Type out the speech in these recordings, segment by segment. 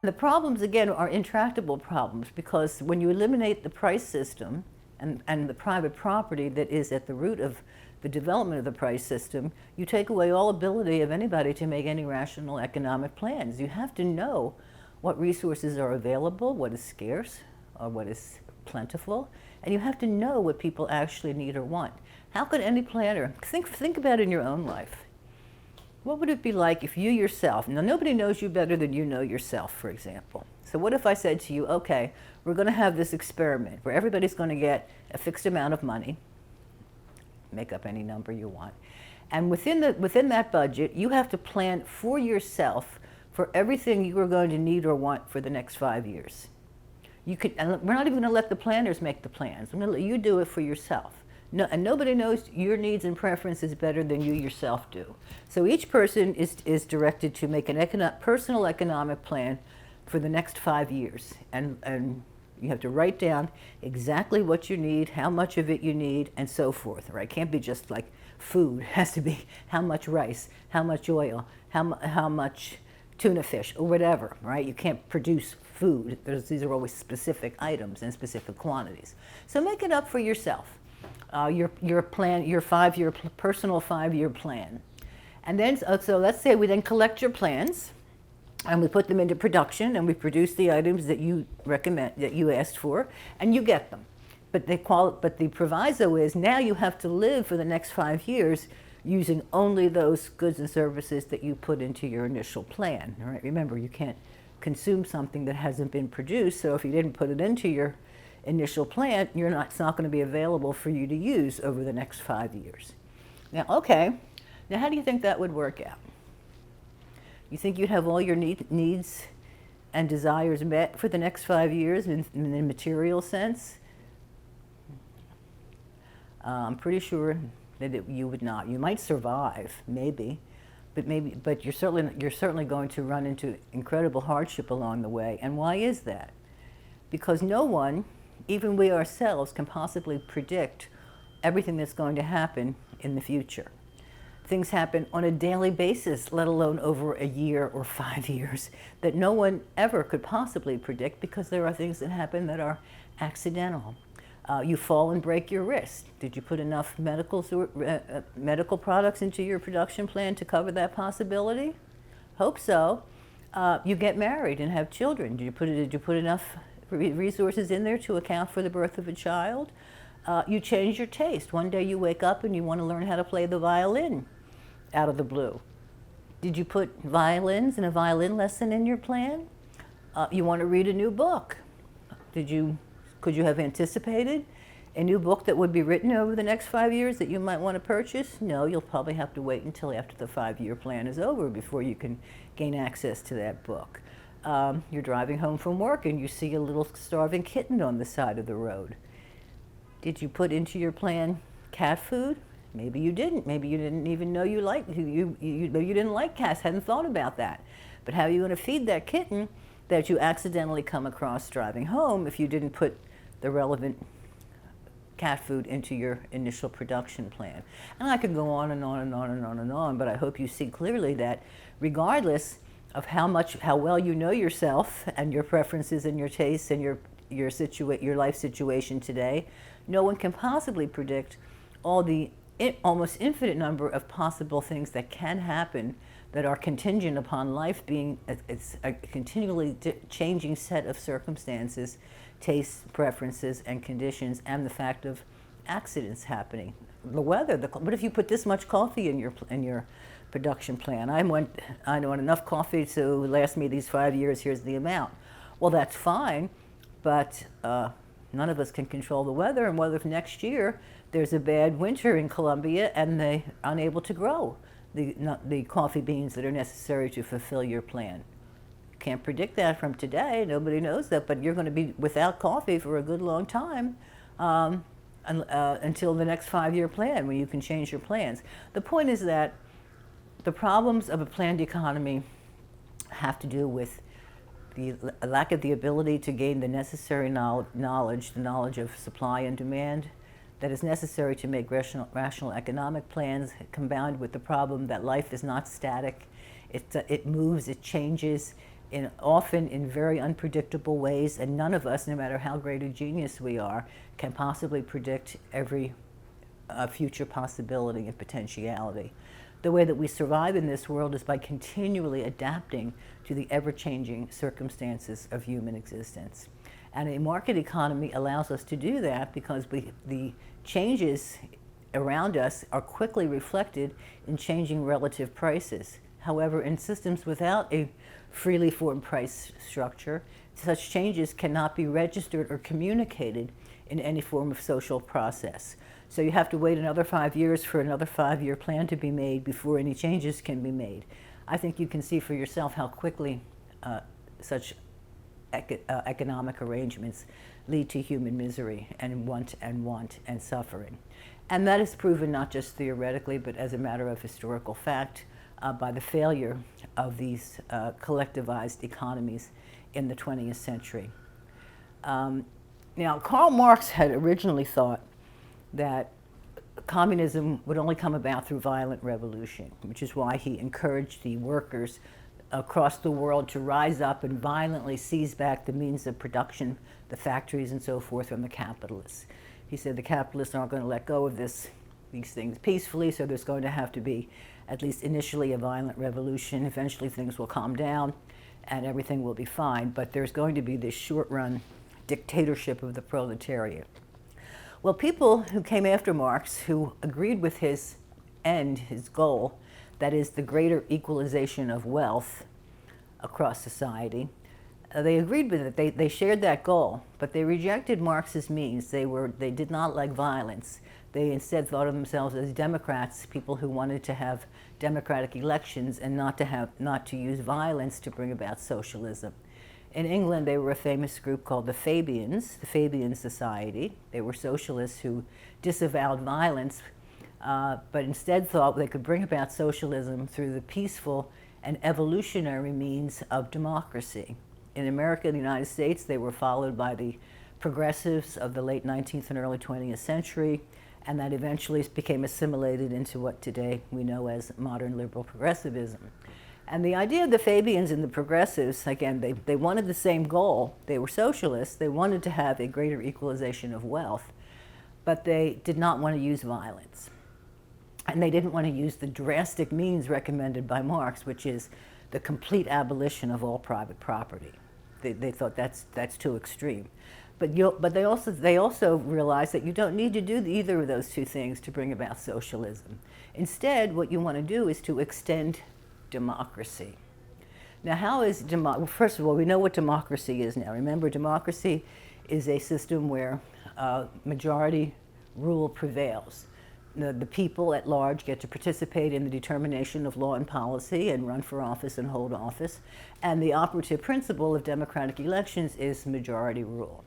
The problems, again, are intractable problems because when you eliminate the price system and the private property that is at the root of the development of the price system, you take away all ability of anybody to make any rational economic plans. You have to know what resources are available, what is scarce, or what is plentiful, and you have to know what people actually need or want. How could any planner, think about it in your own life. What would it be like if you yourself, now nobody knows you better than you know yourself, for example. So what if I said to you, okay, we're going to have this experiment where everybody's going to get a fixed amount of money, make up any number you want, and within that budget, you have to plan for yourself for everything you are going to need or want for the next 5 years. And we're not even going to let the planners make the plans. We're going to let you do it for yourself. No, and nobody knows your needs and preferences better than you yourself do. So each person is directed to make a personal economic plan for the next 5 years. And you have to write down exactly what you need, how much of it you need, and so forth. Right? It can't be just like food. It has to be how much rice, how much oil, how much tuna fish, or whatever. Right? You can't produce food. These are always specific items and specific quantities. So make it up for yourself. Your plan, your personal 5-year plan. And then, so let's say we then collect your plans and we put them into production and we produce the items that you recommend, that you asked for, and you get them. But the proviso is now you have to live for the next 5 years using only those goods and services that you put into your initial plan. All right? Remember, you can't consume something that hasn't been produced, so if you didn't put it into your initial plan, it's not going to be available for you to use over the next 5 years. Now, okay, now how do you think that would work out? You think you'd have all your needs and desires met for the next 5 years in a material sense? I'm pretty sure that you would not. You might survive, maybe, but you're certainly going to run into incredible hardship along the way. And why is that? Because no one, even we ourselves, can possibly predict everything that's going to happen in the future. Things happen on a daily basis, let alone over a year or 5 years, that no one ever could possibly predict because there are things that happen that are accidental. You fall and break your wrist. Did you put enough medical products into your production plan to cover that possibility? Hope so. You get married and have children. Did you put enough resources in there to account for the birth of a child? You change your taste. One day you wake up and you want to learn how to play the violin out of the blue. Did you put violins and a violin lesson in your plan? You want to read a new book. Could you have anticipated a new book that would be written over the next 5 years that you might want to purchase? No, you'll probably have to wait until after the 5-year plan is over before you can gain access to that book. You're driving home from work and you see a little starving kitten on the side of the road. Did you put into your plan cat food? Maybe you didn't. Maybe you didn't even know maybe you didn't like cats, hadn't thought about that. But how are you going to feed that kitten that you accidentally come across driving home if you didn't put the relevant cat food into your initial production plan? And I could go on and on and on and on and on, but I hope you see clearly that regardless of how well you know yourself and your preferences and your tastes and your life situation today, no one can possibly predict all the almost infinite number of possible things that can happen that are contingent upon life being a continually changing set of circumstances, tastes, preferences, and conditions, and the fact of accidents happening. The weather. What if you put this much coffee in your production plan? I want enough coffee to last me these 5 years. Here's the amount. Well, that's fine, but none of us can control the weather, and what if next year there's a bad winter in Colombia and they're unable to grow the coffee beans that are necessary to fulfill your plan? Can't predict that from today. Nobody knows that, but you're going to be without coffee for a good long time until the next 5-year plan when you can change your plans. The point is that the problems of a planned economy have to do with the lack of the ability to gain the necessary knowledge, the knowledge of supply and demand that is necessary to make rational economic plans, combined with the problem that life is not static. It moves, it changes, often in very unpredictable ways, and none of us, no matter how great a genius we are, can possibly predict every future possibility and potentiality. The way that we survive in this world is by continually adapting to the ever-changing circumstances of human existence. And a market economy allows us to do that because the changes around us are quickly reflected in changing relative prices. However, in systems without a freely formed price structure, such changes cannot be registered or communicated in any form of social process. So you have to wait another 5 years for another 5-year plan to be made before any changes can be made. I think you can see for yourself how quickly such economic arrangements lead to human misery and want and suffering. And that is proven not just theoretically, but as a matter of historical fact by the failure of these collectivized economies in the 20th century. Now, Karl Marx had originally thought that communism would only come about through violent revolution, which is why he encouraged the workers across the world to rise up and violently seize back the means of production, the factories and so forth, from the capitalists. He said the capitalists aren't going to let go of these things peacefully, so there's going to have to be, at least initially, a violent revolution. Eventually things will calm down and everything will be fine, but there's going to be this short-run dictatorship of the proletariat. Well, people who came after Marx, who agreed with his end, his goal, that is the greater equalization of wealth across society, they agreed with it. They shared that goal, but they rejected Marx's means. They did not like violence. They instead thought of themselves as Democrats, people who wanted to have democratic elections and not to use violence to bring about socialism. In England, they were a famous group called the Fabians, the Fabian Society. They were socialists who disavowed violence, but instead thought they could bring about socialism through the peaceful and evolutionary means of democracy. In America and the United States, they were followed by the progressives of the late 19th and early 20th century, and that eventually became assimilated into what today we know as modern liberal progressivism. And the idea of the Fabians and the progressives, again, they wanted the same goal. They were socialists. They wanted to have a greater equalization of wealth, but they did not want to use violence. And they didn't want to use the drastic means recommended by Marx, which is the complete abolition of all private property. They thought that's too extreme. But they also realized that you don't need to do either of those two things to bring about socialism. Instead, what you want to do is to extend democracy. Now, how is well, first of all, we know what democracy is now. Remember, democracy is a system where majority rule prevails. The people at large get to participate in the determination of law and policy and run for office and hold office. And the operative principle of democratic elections is majority rule.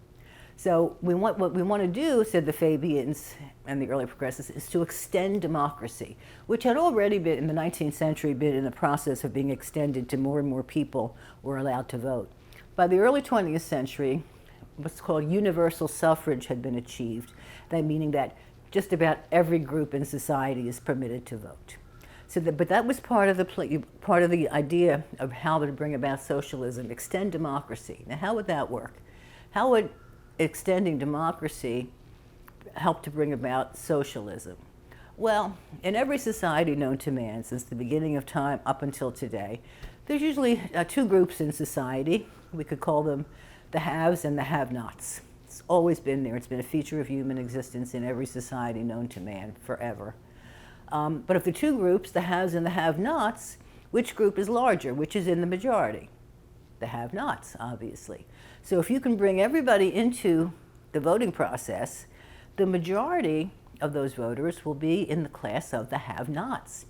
So what we want to do, said the Fabians and the early progressives, is to extend democracy, which had already been, in the 19th century, been in the process of being extended to more and more people were allowed to vote. By the early 20th century, what's called universal suffrage had been achieved, that meaning that just about every group in society is permitted to vote. But that was part of the idea of how to bring about socialism, extend democracy. Now, how would that work? How would extending democracy help to bring about socialism? Well, in every society known to man since the beginning of time up until today, there's usually two groups in society. We could call them the haves and the have-nots. It's always been there. It's been a feature of human existence in every society known to man forever. But of the two groups, the haves and the have-nots, which group is larger? Which is in the majority? The have-nots, obviously. So if you can bring everybody into the voting process, the majority of those voters will be in the class of the have-nots.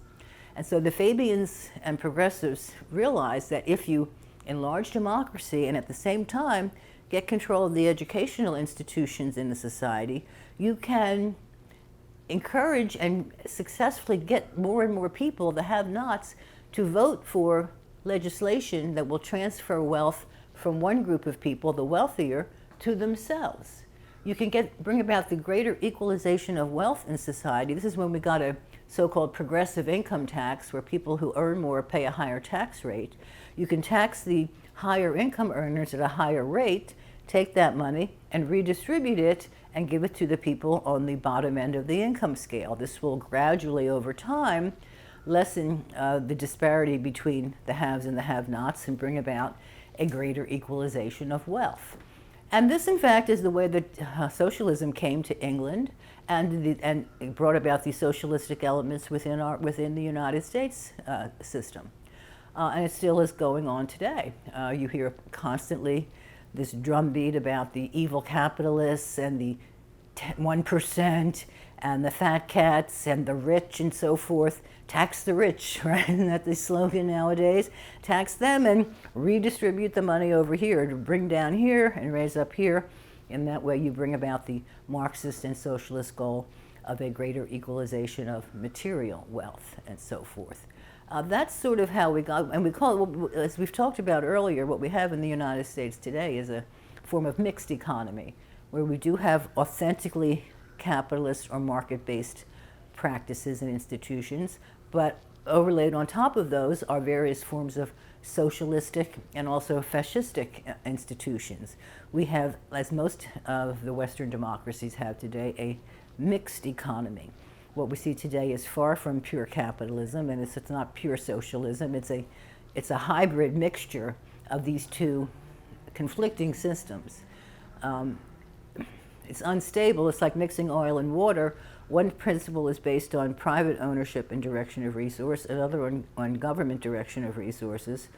And so the Fabians and progressives realized that if you enlarge democracy and at the same time get control of the educational institutions in the society, you can encourage and successfully get more and more people, the have-nots, to vote for legislation that will transfer wealth from one group of people, the wealthier, to themselves. You can bring about the greater equalization of wealth in society. This is when we got a so-called progressive income tax, where people who earn more pay a higher tax rate. You can tax the higher income earners at a higher rate, take that money and redistribute it and give it to the people on the bottom end of the income scale. This will gradually, over time, lessen the disparity between the haves and the have-nots and bring about a greater equalization of wealth. And this, in fact, is the way that socialism came to England, and it brought about these socialistic elements within the United States system. And it still is going on today. You hear constantly this drumbeat about the evil capitalists and the 1% and the fat cats and the rich and so forth. Tax the rich, right? Isn't that the slogan nowadays? Tax them and redistribute the money over here to bring down here and raise up here. In that way you bring about the Marxist and socialist goal of a greater equalization of material wealth and so forth. That's sort of how we got, and we call it, as we've talked about earlier, what we have in the United States today is a form of mixed economy, where we do have authentically capitalist or market-based practices and institutions, but overlaid on top of those are various forms of socialistic and also fascistic institutions. We have, as most of the Western democracies have today, a mixed economy. What we see today is far from pure capitalism, and it's not pure socialism. It's a hybrid mixture of these two conflicting systems. It's unstable. It's like mixing oil and water. One principle is based on private ownership and direction of resource, another on government direction of resources.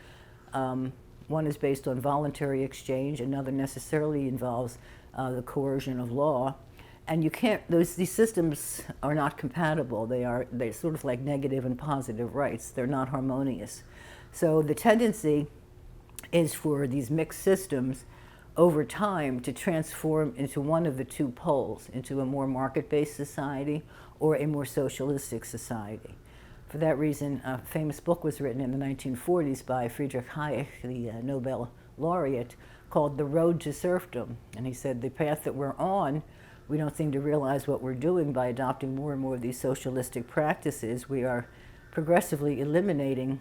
One is based on voluntary exchange, another necessarily involves the coercion of law. And you can't, these systems are not compatible. They're sort of like negative and positive rights. They're not harmonious. So the tendency is for these mixed systems over time to transform into one of the two poles, into a more market-based society or a more socialistic society. For that reason, a famous book was written in the 1940s by Friedrich Hayek, the Nobel laureate, called The Road to Serfdom. And he said, the path that we're on, we don't seem to realize what we're doing by adopting more and more of these socialistic practices. We are progressively eliminating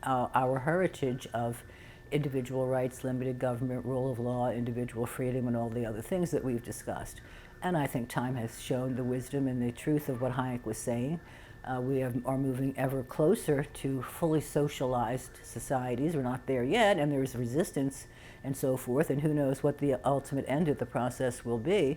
our heritage of individual rights, limited government, rule of law, individual freedom, and all the other things that we've discussed. And I think time has shown the wisdom and the truth of what Hayek was saying. We are moving ever closer to fully socialized societies. We're not there yet, and there's resistance and so forth, and who knows what the ultimate end of the process will be.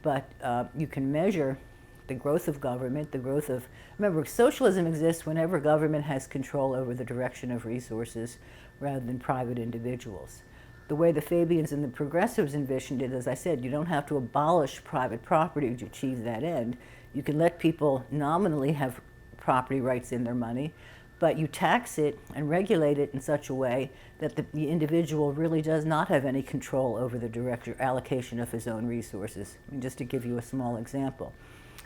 But you can measure the growth of government, the growth of, remember, socialism exists whenever government has control over the direction of resources rather than private individuals. The way the Fabians and the progressives envisioned it, as I said, you don't have to abolish private property to achieve that end. You can let people nominally have property rights in their money, but you tax it and regulate it in such a way that the individual really does not have any control over the direct allocation of his own resources. And just to give you a small example,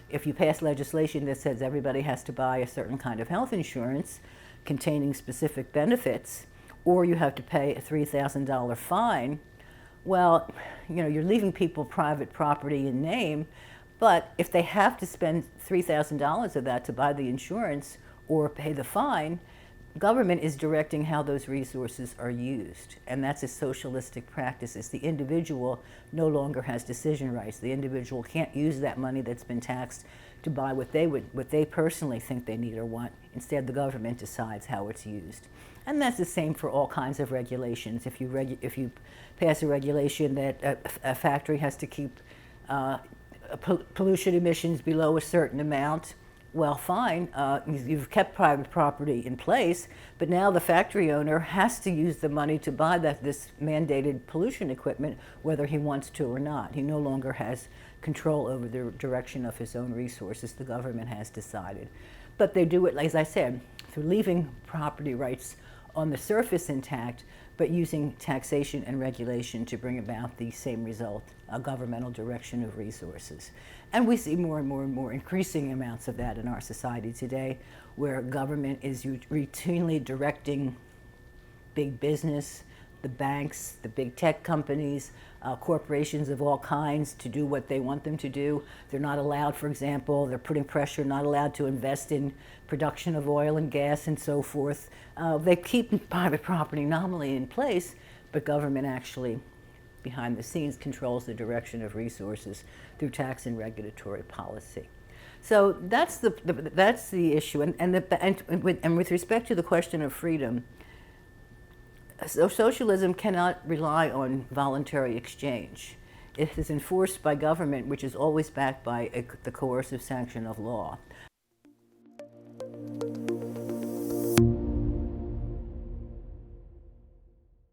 if you pass legislation that says everybody has to buy a certain kind of health insurance containing specific benefits, or you have to pay a $3,000 fine, well, you know, you're leaving people private property in name, but if they have to spend $3,000 of that to buy the insurance or pay the fine, government is directing how those resources are used. And that's a socialistic practice. It's the individual no longer has decision rights. The individual can't use that money that's been taxed to buy what they personally think they need or want. Instead, the government decides how it's used. And that's the same for all kinds of regulations. If you pass a regulation that a factory has to keep pollution emissions below a certain amount, well, fine, you've kept private property in place, but now the factory owner has to use the money to buy this mandated pollution equipment, whether he wants to or not. He no longer has control over the direction of his own resources. The government has decided. But they do it, as I said, through leaving property rights on the surface intact, but using taxation and regulation to bring about the same result, a governmental direction of resources. And we see more and more and more increasing amounts of that in our society today, where government is routinely directing big business, the banks, the big tech companies, corporations of all kinds to do what they want them to do. They're not allowed, for example, they're putting pressure, not allowed to invest in production of oil and gas and so forth. They keep private property nominally in place, but government actually, behind the scenes, controls the direction of resources through tax and regulatory policy. So that's the issue. And with respect to the question of freedom, so socialism cannot rely on voluntary exchange. It is enforced by government, which is always backed by the coercive sanction of law.